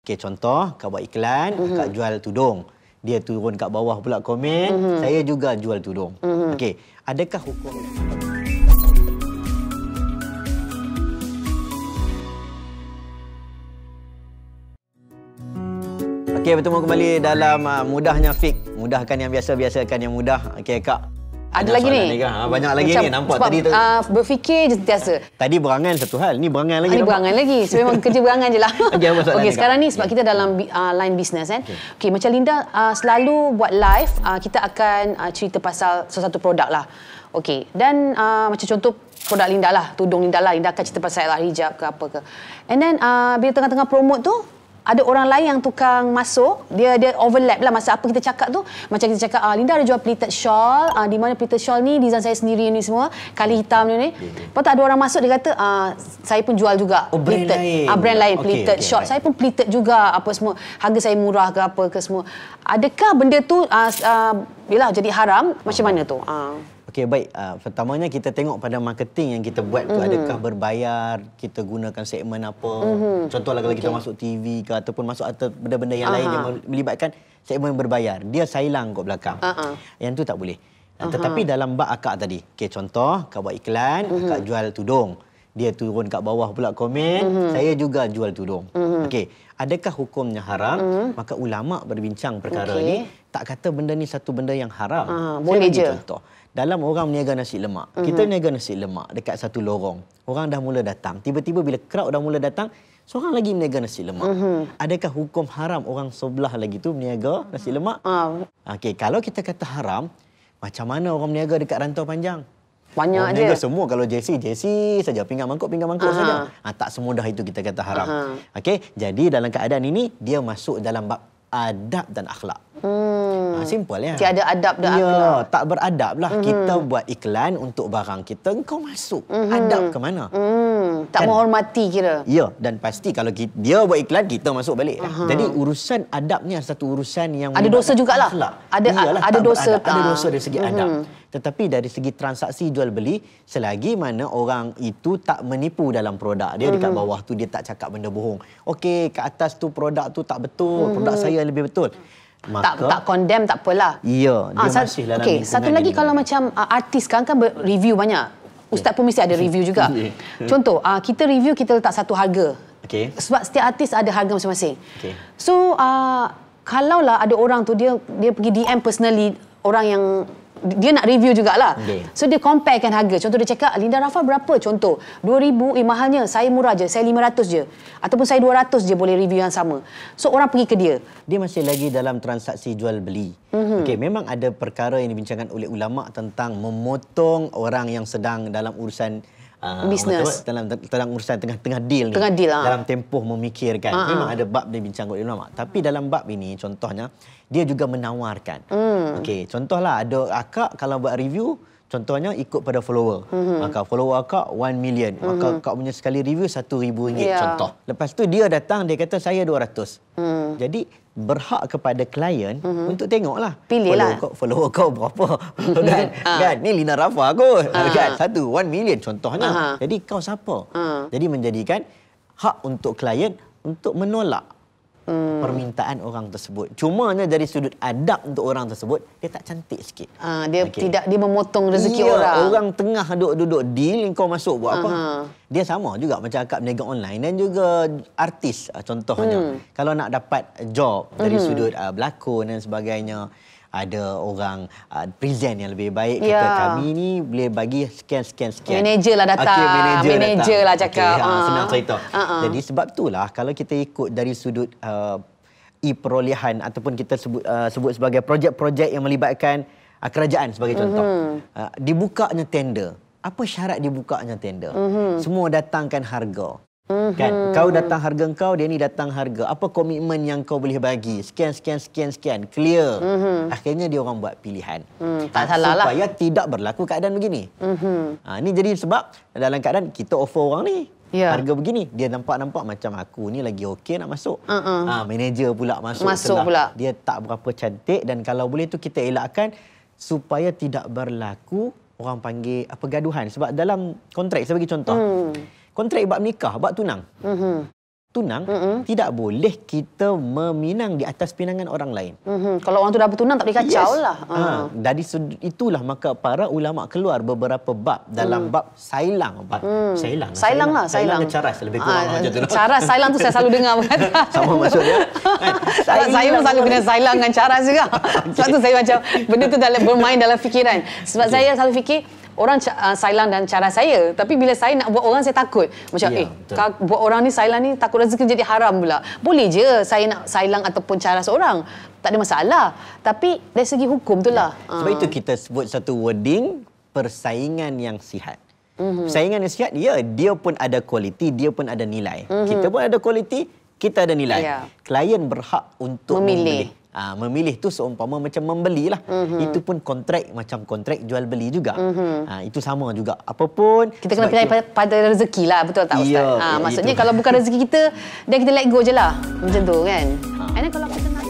Okey, contoh, kau buat iklan, kau jual tudung. Dia turun kat bawah pula komen, saya juga jual tudung. Okey, adakah hukum? Okey, bertemu kembali dalam mudahnya fik. Mudahkan yang biasa, biasakan yang mudah. Okey, Kak. Ada lagi ni? Banyak lagi ni, nampak sebab, tadi tu. Berfikir je sentiasa. Tadi berangan satu hal, ni berangan lagi. Ni berangan lagi. So, memang kerja berangan je lah. Okey, sekarang ni sebab kita dalam line business kan. Okey, macam Linda selalu buat live, kita akan cerita pasal sesuatu produk lah. Okey, dan macam contoh produk Linda lah, tudung Linda lah. Linda akan cerita pasal hijab ke apa ke. And then bila tengah-tengah promote tu, ada orang lain yang tukang masuk, dia overlap lah masa apa kita cakap tu. Macam kita cakap, Linda ada jual pleated shawl, di mana pleated shawl ni design saya sendiri ni semua, kali hitam ni. Lepas tu ada orang masuk, dia kata, saya pun jual juga pleated. Brand lain, pleated shawl. Saya pun pleated juga, apa semua. Harga saya murah ke apa ke semua. Adakah benda tu, yelah jadi haram, macam mana tu? Okey, baik. Pertamanya kita tengok pada marketing yang kita buat tu, adakah berbayar, kita gunakan segmen apa. Contohlah kalau kita masuk TV ke ataupun masuk atau benda-benda yang lain yang melibatkan segmen berbayar. Dia sailang kat belakang. Yang tu tak boleh. Tetapi dalam bab akak tadi, okey, contoh, kau buat iklan, kau jual tudung. Dia turun kat bawah pula komen, saya juga jual tudung. Okey, adakah hukumnya haram? Maka ulama' berbincang perkara ni, tak kata benda ni satu benda yang haram. Boleh je. Contoh, dalam orang meniaga nasi lemak, kita niaga nasi lemak dekat satu lorong. Orang dah mula datang. Tiba-tiba bila crowd dah mula datang, seorang lagi meniaga nasi lemak. Adakah hukum haram orang sebelah lagi tu meniaga nasi lemak? Okey, kalau kita kata haram, macam mana orang meniaga dekat Rantau Panjang? Banyak orang je. Meniaga semua kalau JC saja. Pinggan mangkuk saja. Tak semudah itu kita kata haram. Okey, jadi dalam keadaan ini, dia masuk dalam bab adab dan akhlak. Simple ya. Tiada adab dan akhlak. Ya, tak beradab lah. Kita buat iklan untuk barang kita, engkau masuk. Adab ke mana? Tak menghormati kira. Ya, dan pasti kalau dia buat iklan, kita masuk balik. Jadi urusan adab ni adalah satu urusan yang ada dosa jugalah. Ada dosa. Ada dosa dari segi adab. Tetapi dari segi transaksi jual beli, selagi mana orang itu tak menipu dalam produk dia, dekat bawah tu dia tak cakap benda bohong. Okey, kat atas tu produk tu tak betul, produk saya lebih betul. Maka, tak condemn, tak apalah. Ya, dia masih dalam lingkungan. Satu lagi, kalau macam artis kan review banyak. Ustaz pun mesti ada review juga. Contoh, kita review, kita letak satu harga. Sebab setiap artis ada harga masing-masing. So, kalaulah ada orang tu, dia pergi DM personally orang yang dia nak review jugalah. So dia comparekan harga. Contoh dia cakap, Linda Rafa berapa? Contoh, 2,000, mahalnya. Saya murah je, saya 500 je. Ataupun saya 200 je boleh review yang sama. So orang pergi ke dia. Dia masih lagi dalam transaksi jual beli. Okey, memang ada perkara yang dibincangkan oleh ulama' tentang memotong orang yang sedang dalam urusan bisnes, dalam urusan tengah deal ni, dalam tempoh memikirkan. Memang ada bab dia bincang oleh ulama. Tapi dalam bab ini, contohnya, dia juga menawarkan. Okey, contohlah ada akak kalau buat review, contohnya ikut pada follower. Maka follower akak 1 million. Maka akak punya sekali review RM1,000 contoh. Lepas tu dia datang, dia kata saya 200. Jadi berhak kepada klien untuk tengoklah. Pilihlah. Follower kau berapa. kan? Ni Linda Rafa kot. Kan? 1 million contohnya. Jadi kau siapa? Jadi menjadikan hak untuk klien untuk menolak permintaan orang tersebut. Cumanya dari sudut adab untuk orang tersebut, dia tak cantik sikit. Dia memotong rezeki orang. Orang tengah duduk deal, kau masuk buat apa? Dia sama juga macam akak berniaga online dan juga artis contohnya. Kalau nak dapat job dari sudut berlakon dan sebagainya, ada orang present yang lebih baik, kata kami ni boleh bagi sekian. Manager lah datang. Manager lah cakap. Senang cerita. Jadi sebab itulah kalau kita ikut dari sudut perolehan ataupun kita sebut sebagai projek-projek yang melibatkan kerajaan sebagai contoh. Dibukanya tender. Apa syarat dibukanya tender? Semua datangkan harga. Kan? Kau datang harga kau, dia ni datang harga. Apa komitmen yang kau boleh bagi? Sekian. Clear. Akhirnya dia orang buat pilihan. Tak salah lah. Supaya tidak berlaku keadaan begini. Ini jadi sebab dalam keadaan kita offer orang ni. Harga begini. Dia nampak macam aku ni lagi okey nak masuk. Manager pula masuk pula. Dia tak berapa cantik dan kalau boleh tu kita elakkan supaya tidak berlaku orang panggil pergaduhan. Sebab dalam kontrak, saya bagi contoh. Kontrak bab nikah, bab tunang. tunang, tidak boleh kita meminang di atas pinangan orang lain. Kalau orang tu dah bertunang tak boleh kacau lah. Dari sudut itulah maka para ulama keluar beberapa bab dalam bab sailang. Sailang dan caras lebih kurang macam tu. Caras, sailang tu saya selalu dengar berkata. Sama maksudnya. Saya pun selalu kena sailang dengan caras juga. Sebab tu saya macam benda tu bermain dalam fikiran. Sebab saya selalu fikir orang sailang dan cara saya, tapi bila saya nak buat orang saya takut macam buat orang ni sailang ni takut rezeki jadi haram pula. Boleh je saya nak sailang ataupun cara seorang, tak ada masalah, tapi dari segi hukum tu lah. Sebab itu kita sebut satu wording persaingan yang sihat. Persaingan yang sihat, dia pun ada kualiti, dia pun ada nilai. Kita pun ada kualiti, kita ada nilai. Klien berhak untuk memilih. Memilih tu seumpama macam membeli lah. Itu pun kontrak macam kontrak jual beli juga. Itu sama juga. Apapun kita kena percaya pada rezeki lah, betul tak Ustaz? Maksudnya kalau bukan rezeki kita, dan kita let go je lah. Macam tu kan. And then kalau kita nak